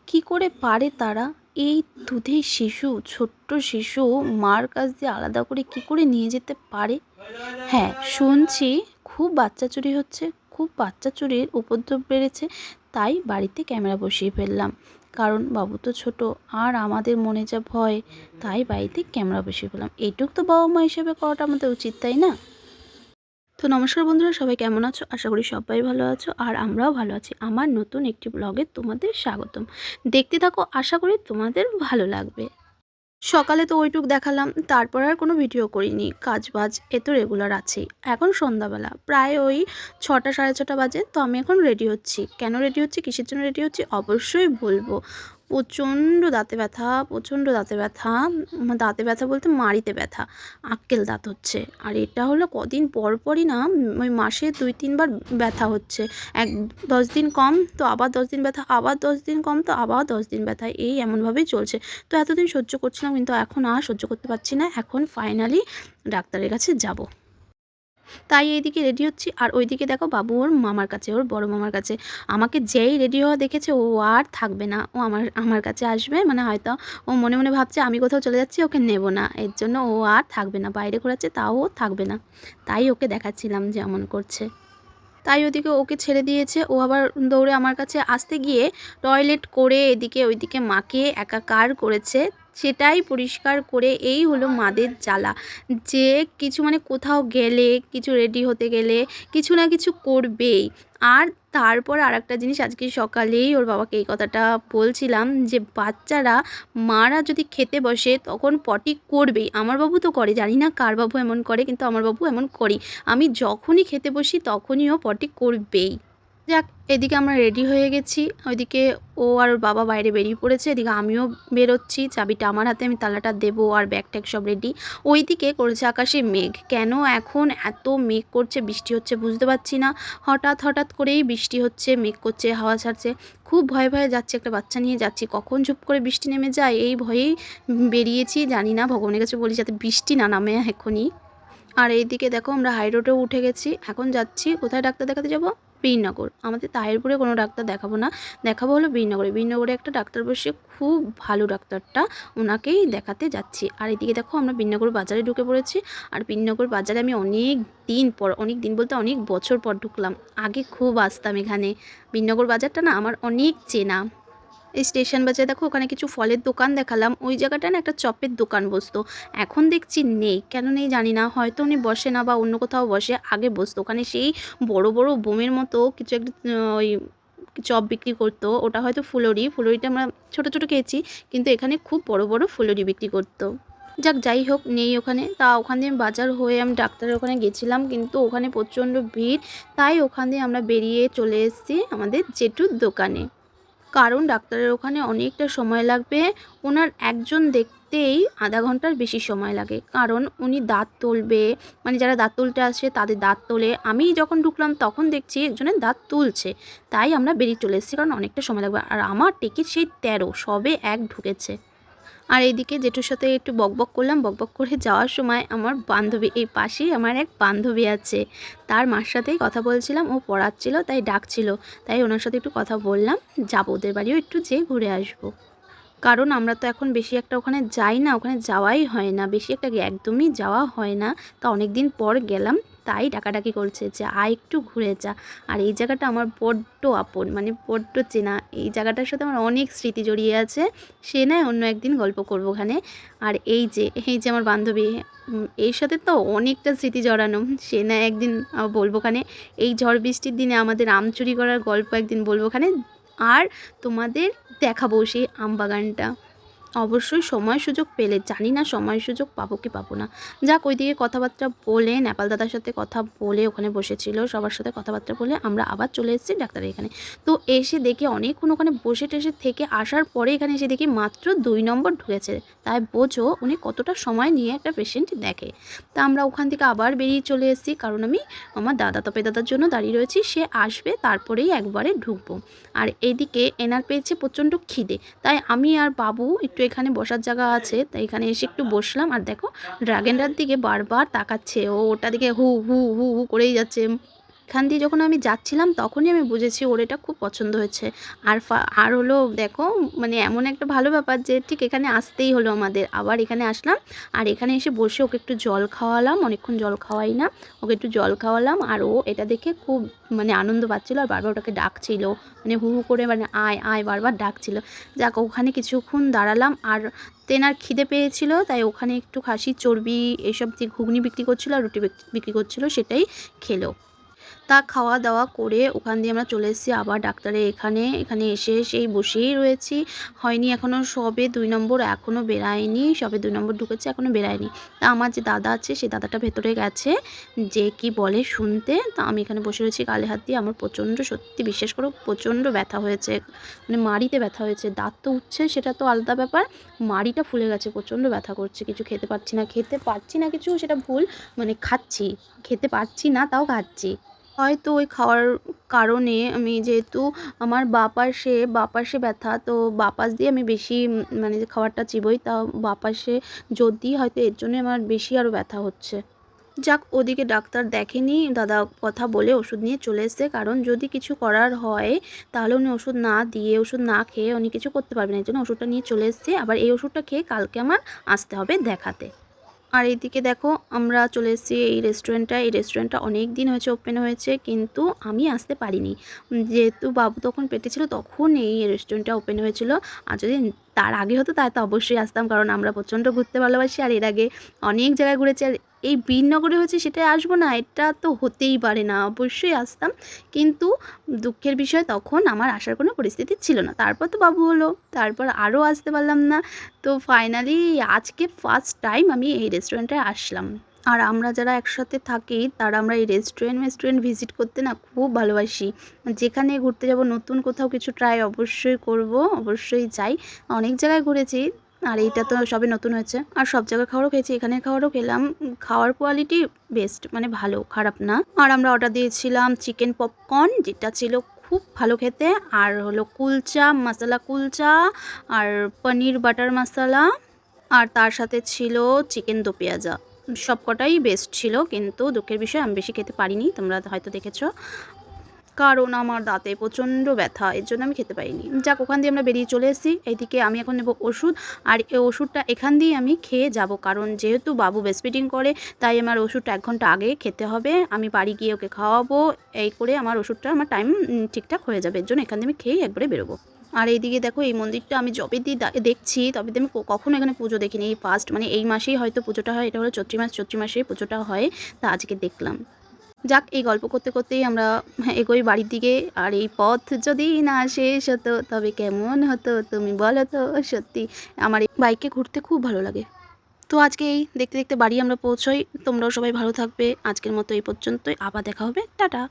কি করে পারে তারা এই দুধের শিশু, ছোট্ট শিশু মার কাছ দিয়ে আলাদা করে কি করে নিয়ে যেতে পারে? হ্যাঁ, শুনছি খুব বাচ্চা চুরি হচ্ছে, খুব বাচ্চা চুরির উপদ্রব বেড়েছে। তাই বাড়িতে ক্যামেরা বসিয়ে ফেললাম। কারণ বাবু তো ছোট, আর আমাদের মনে যা ভয়, তাই বাড়িতে ক্যামেরা বসিয়ে ফেললাম। এইটুক তো বাবা মা হিসেবে করাটা আমাদের উচিত, তাই না? তো নমস্কার বন্ধুরা, সবাই কেমন আছো? আশা করি সবাই ভালো আছো, আর আমরাও ভালো আছি। আমার নতুন একটি ব্লগে তোমাদের স্বাগতম। দেখতে থাকো, আশা করি তোমাদের ভালো লাগবে। সকালে তো ওইটুক দেখালাম, তারপর আর কোনো ভিডিও করিনি। কাজবাজ এ তো রেগুলার আছেই। এখন সন্ধ্যাবেলা প্রায় ওই 6টা সাড়ে 6টা বাজে। তো আমি এখন রেডি হচ্ছি। কেন রেডি হচ্ছি, কিসের জন্য রেডি হচ্ছি অবশ্যই বলবো। প্রচণ্ড দাঁতে ব্যথা, প্রচণ্ড দাঁতে ব্যথা। দাঁতে ব্যথা বলতে মাড়িতে ব্যথা, আক্কেল দাঁত হচ্ছে। আর এটা হলো কদিন পর পরই না, ওই মাসে 2-3 বার ব্যথা হচ্ছে। 10 দিন কম তো আবার 10 দিন ব্যথা, আবার 10 দিন কম তো আবার 10 দিন ব্যথা, এই এমনভাবেই চলছে। তো এতদিন সহ্য করছিলাম, কিন্তু এখন আর সহ্য করতে পারছি না। এখন ফাইনালি ডাক্তারের কাছে যাব। তাই এইদিকে রেডি হচ্ছি, আর ওইদিকে দেখো বাবু ওর মামার কাছে, ওর বড় মামার কাছে। আমাকে যেই রেডি হওয়া দেখেছে ও আর থাকবে না, ও আমার আমার কাছে আসবে। মানে হয়তো ও মনে মনে ভাবছে আমি কোথাও চলে যাচ্ছি, ওকে নেব না, এর জন্য ও আর থাকবে না। বাইরে ঘোরাচ্ছে তাও ও থাকবে না। তাই ওকে দেখাচ্ছিলাম যে এমন করছে। তাই ওদিকে ওকে ছেড়ে দিয়েছে। ও আবার দৌড়ে আমার কাছে আসতে গিয়ে টয়লেট করে এদিকে ওইদিকে মাকে একাকার করেছে। সেটাই পরিষ্কার করে, এই হলো মাদের জ্বালা। যে কিছু মানে কোথাও গেলে, কিছু রেডি হতে গেলে কিছু না কিছু করবেই। আর তারপর আরেকটা জিনিস, আজকে সকালেই ওর বাবাকে এই কথাটা বলছিলাম যে বাচ্চারা, মারা যদি খেতে বসে তখন পটি করবেই। আমার বাবু তো করে, জানি না কার বাবু এমন করে, কিন্তু আমার বাবু এমন করে। আমি যখনই খেতে বসি তখনই ও পটি করবেই। যাক, এদিকে আমরা রেডি হয়ে গেছি। ওইদিকে ও আর ওর বাবা বাইরে বেরিয়ে পড়েছে, এদিকে আমিও বেরোচ্ছি। চাবিটা আমার হাতে, আমি তালাটা দেবো, আর ব্যাগ ট্যাগ সব রেডি। ওইদিকে করেছে আকাশে মেঘ। কেন এখন এত মেঘ করছে, বৃষ্টি হচ্ছে বুঝতে পারছি না। হঠাৎ হঠাৎ করেই বৃষ্টি হচ্ছে, মেঘ করছে, হাওয়া ছাড়ছে। খুব ভয়ে ভয়ে যাচ্ছি, একটা বাচ্চা নিয়ে যাচ্ছি, কখন ঝুপ করে বৃষ্টি নেমে যায় এই ভয়েই বেরিয়েছি। জানি না, ভগবানের কাছে বলি যাতে বৃষ্টি না নামে এখনই। আর এইদিকে দেখো আমরা হাই রোডেও উঠে গেছি। এখন যাচ্ছি কোথায় ডাক্তার দেখাতে যাব? বীরনগর। আমাদের তাহিরপুরে কোনো ডাক্তার দেখাবো না, দেখাবো হলো বীরনগরে। বীরনগরে একটা ডাক্তার বসে, খুব ভালো ডাক্তারটা, ওনাকেই দেখাতে যাচ্ছি। আর এদিকে দেখো আমরা বীরনগর বাজারে ঢুকে পড়েছি। আর বীরনগর বাজারে আমি অনেক দিন পর, অনেক দিন বলতে অনেক বছর পর ঢুকলাম। আগে খুব আসতাম এখানে। বীরনগর বাজারটা না আমার অনেক চেনা। এই স্টেশন বাজারে দেখো, ওখানে কিছু ফলের দোকান দেখালাম। ওই জায়গাটায় না একটা চপের দোকান বসতো, এখন দেখছি নেই। কেন নেই জানি না, হয়তো উনি বসে না বা অন্য কোথাও বসে। আগে বসতো ওখানে, সেই বড় বড় বোমের মতো কিছু একটা ওই চপ বিক্রি করতো। ওটা হয়তো ফুলরি, ফুলরিটা আমরা ছোট ছোট খেয়েছি, কিন্তু এখানে খুব বড় বড় ফুলরি বিক্রি করতো। যাক, যাই হোক, নেই ওখানে। তা ওখান দিয়ে বাজার হয়ে আমি ডাক্তারের ওখানে গেছিলাম, কিন্তু ওখানে প্রচণ্ড ভিড়। তাই ওখান দিয়ে আমরা বেরিয়ে চলে এসেছি আমাদের জেঠুর দোকানে। কারণ ডাক্তারের ওখানে অনেকটা সময় লাগবে। ওনার একজন দেখতেই আধা ঘন্টার বেশি সময় লাগে, কারণ উনি দাঁত তুলবে। মানে যারা দাঁত তুলতে আসে তাদের দাঁত তোলে। আমি যখন ঢুকলাম তখন দেখছি একজনের দাঁত তুলছে। তাই আমরা বেরিয়ে চলে এসেছি, কারণ অনেকটা সময় লাগবে। আর আমার টিকিট সেই 13, সবে এক ঢুকেছে। আর এইদিকে জেঠুর সাথে একটু বকবক করলাম। বকবক করে যাওয়ার সময় আমার বান্ধবী, এই পাশেই আমার এক বান্ধবী আছে, তার মার সাথেই কথা বলছিলাম। ও পড়াচ্ছিল, তাই ডাকছিল, তাই ওনার সাথে একটু কথা বললাম। যাবো, ওদের বাড়িও একটু যেয়ে ঘুরে আসবো। কারণ আমরা তো এখন বেশি একটা ওখানে যাই না, ওখানে যাওয়াই হয় না, বেশি একটা একদমই যাওয়া হয় না। তা অনেক দিন পর গেলাম, তাই ডাকাডাকি করছে যে আয় একটু ঘুরে যা। আর এই জায়গাটা আমার বড্ড আপন, মানে বড্ড চেনা। এই জায়গাটার সাথে আমার অনেক স্মৃতি জড়িয়ে আছে। সে নয় অন্য একদিন গল্প করবো ওখানে। আর এই যে আমার বান্ধবী, এর সাথে তো অনেকটা স্মৃতি জড়ানো। সে নয় একদিন বলবো ওখানে। এই ঝড় বৃষ্টির দিনে আমাদের আম চুরি করার গল্প একদিন বলবো ওখানে। আর তোমাদের দেখাবো সেই আমবাগানটা অবশ্যই সময় সুযোগ পেলে। জানি না সময় সুযোগ পাবো কি পাবো না। যাক, ওইদিকে কথাবার্তা বলে, নেপাল দাদার সাথে কথা বলে, ওখানে বসেছিল সবার সাথে কথাবার্তা বলে আমরা আবার চলে এসেছি ডাক্তারের এখানে। তো এসে দেখি অনেকক্ষণ ওখানে বসে টেসে থেকে আসার পরে এখানে এসে দেখি মাত্র 2 নম্বর ঢুকেছে। তাই বোঝো উনি কতটা সময় নিয়ে একটা পেশেন্ট দেখে। তা আমরা ওখান থেকে আবার বেরিয়ে চলে এসেছি, কারণ আমি আমার তপে দাদার জন্য দাঁড়িয়ে রয়েছি। সে আসবে, তারপরেই একবারে ঢুকবো। আর এইদিকে এনার পেয়েছে প্রচণ্ড খিদে, তাই আমি আর বাবু একটু, এখানে বসার জায়গা আছে, তাই এখানে এসে একটু বসলাম। আর দেখো ড্রাগনটার দিকে বারবার তাকাচ্ছে, ও ওটা দিকে হু হু হু হু করেই যাচ্ছে। এখান দিয়ে যখন আমি যাচ্ছিলাম তখনই আমি বুঝেছি ওর এটা খুব পছন্দ হয়েছে। আর হলো দেখো মানে এমন একটা ভালো ব্যাপার যে ঠিক এখানে আসতেই হলো আমাদের। আবার এখানে আসলাম আর এখানে এসে বসে ওকে একটু জল খাওয়ালাম, অনেকক্ষণ জল খাওয়াই না, ওকে একটু জল খাওয়ালাম। আর ও এটা দেখে খুব মানে আনন্দ পাচ্ছিলো আর বারবার ওটাকে ডাকছিল, মানে হু হু করে মানে আয় আয় বারবার ডাকছিল। যাক ওখানে কিছুক্ষণ দাঁড়ালাম আর তেনার খিদে পেয়েছিল তাই ওখানে একটু খাসির চর্বি এসব দিয়ে ঘুগনি বিক্রি করছিলো আর রুটি বিক্রি করছিলো, সেটাই খেলো। তা খাওয়া দাওয়া করে ওখান দিয়ে আমরা চলে এসেছি আবার ডাক্তারের এখানে এসে সেই বসেই রয়েছি। হয়নি এখনও, সবে 2 নম্বর, এখনও বেরায়নি, সবে 2 নম্বর ঢুকেছে, এখনও বেরায়নি। তা আমার যে দাদা আছে সেই দাদাটা ভেতরে গেছে যে কি বলে শুনতে। তা আমি এখানে বসে রয়েছি গালে হাত দিয়ে। আমার প্রচণ্ড, সত্যি বিশ্বাস করো প্রচণ্ড ব্যথা হয়েছে, মানে মাড়িতে ব্যথা হয়েছে। দাঁত তো উঠছে সেটা তো আলাদা ব্যাপার, মাড়িটা ফুলে গেছে, প্রচণ্ড ব্যথা করছে। কিছু খেতে পারছি না কিছু, সেটা ভুল, মানে খাচ্ছি, খেতে পারছি না তাও খাচ্ছি। হয়তো ওই খাওয়ার কারণে আমি, যেহেতু আমার বাঁ পাশে ব্যথা, তো বাঁ পাশ দিয়ে আমি বেশি মানে খাবারটা চিবোই, তা বাঁ পাশে যদি হয়তো এর জন্যই আমার বেশি আরও ব্যথা হচ্ছে। যাক ওদিকে ডাক্তার দেখেনি, দাদা কথা বলে ওষুধ নিয়ে চলে এসেছে। কারণ যদি কিছু করার হয় তাহলে উনি ওষুধ না দিয়ে, ওষুধ না খেয়ে উনি কিছু করতে পারবেন, এই জন্য ওষুধটা নিয়ে চলে এসেছে। আবার এই ওষুধটা খেয়ে কালকে আমার আসতে হবে দেখাতে। আর এইদিকে দেখো আমরা চলে এসেছি এই রেস্টুরেন্টটা অনেক দিন হয়েছে ওপেন হয়েছে, কিন্তু আমি আসতে পারিনি। যেহেতু বাবু তখন পেটে ছিল তখন এই রেস্টুরেন্টটা ওপেন হয়েছিল। আর যদি তার আগে হতো তাহলে তো অবশ্যই আসতাম, কারণ আমরা প্রচণ্ড ঘুরতে ভালোবাসি আর এর আগে অনেক জায়গায় ঘুরেছি। আর এই বীরনগরে হয়েছে সেটাই আসবো না, এটা তো হতেই পারে না, অবশ্যই আসতাম। কিন্তু দুঃখের বিষয় তখন আমার আসার কোনো পরিস্থিতি ছিল না। তারপর তো বাবু হলো, তারপর আরও আসতে পারলাম না। তো ফাইনালি আজকে ফার্স্ট টাইম আমি এই রেস্টুরেন্টে আসলাম। আর আমরা যারা একসাথে থাকি তারা আমরা এই রেস্টুরেন্ট ভিজিট করতে না খুব ভালোবাসি। যেখানে ঘুরতে যাব নতুন কোথাও কিছু ট্রাই অবশ্যই করব, অবশ্যই যাই। অনেক জায়গায় ঘুরেছি আর এইটা তো সবে নতুন হয়েছে। আর সব জায়গায় খাবারও খেয়েছি, এখানের খাবারও খেলাম। খাওয়ার কোয়ালিটি বেস্ট, মানে ভালো, খারাপ না। আর আমরা অর্ডার দিয়েছিলাম চিকেন পপকর্ন, যেটা ছিল খুব ভালো খেতে। আর হলো কুলচা, মশলা কুলচা, আর পনির বাটার মশলা, আর তার সাথে ছিল চিকেন দো পেঁয়াজা। সবকটাই বেস্ট ছিল, কিন্তু দুঃখের বিষয় আমি বেশি খেতে পারিনি, তোমরা হয়তো দেখেছো, কারণ আমার দাঁতে প্রচণ্ড ব্যথা, এর জন্য আমি খেতে পারিনি। যাক ওখান দিয়ে আমরা বেরিয়ে চলে এসেছি। এইদিকে আমি এখন নেব ওষুধ, আর এই ওষুধটা এখান দিয়ে আমি খেয়ে যাব, কারণ যেহেতু বাবু ব্রেস্ট ফিডিং করে তাই আমার ওষুধটা 1 ঘন্টা আগে খেতে হবে। আমি বাড়ি গিয়ে ওকে খাওয়াবো, এই করে আমার ওষুধটা আমার টাইম ঠিকঠাক হয়ে যাবে, এর জন্য এখান দিয়ে আমি খেয়েই একবারে বেরোবো। আর এইদিকে দেখো এই মন্দিরটা আমি যবে দিয়ে দেখছি তবে আমি কখনো এখানে পুজো দেখিনি। এই ফার্স্ট, মানে এই মাসেই হয়তো পুজোটা হয়, এটা হলো চৈত্র মাসেই পুজোটা হয়, তা আজকে দেখলাম। যাক এই গল্প করতে করতেই আমরা এগোই বাড়ির দিকে। আর এই পথ যদি না শেষ হতো তবে কেমন হতো তুমি বলো তো। সত্যি আমার এই বাইকে ঘুরতে খুব ভালো লাগে। তো আজকে এই দেখতে দেখতে বাড়ি আমরা পৌঁছোই। তোমরাও সবাই ভালো থাকবে। আজকের মতো এই পর্যন্তই, আবার দেখা হবে, টাটা।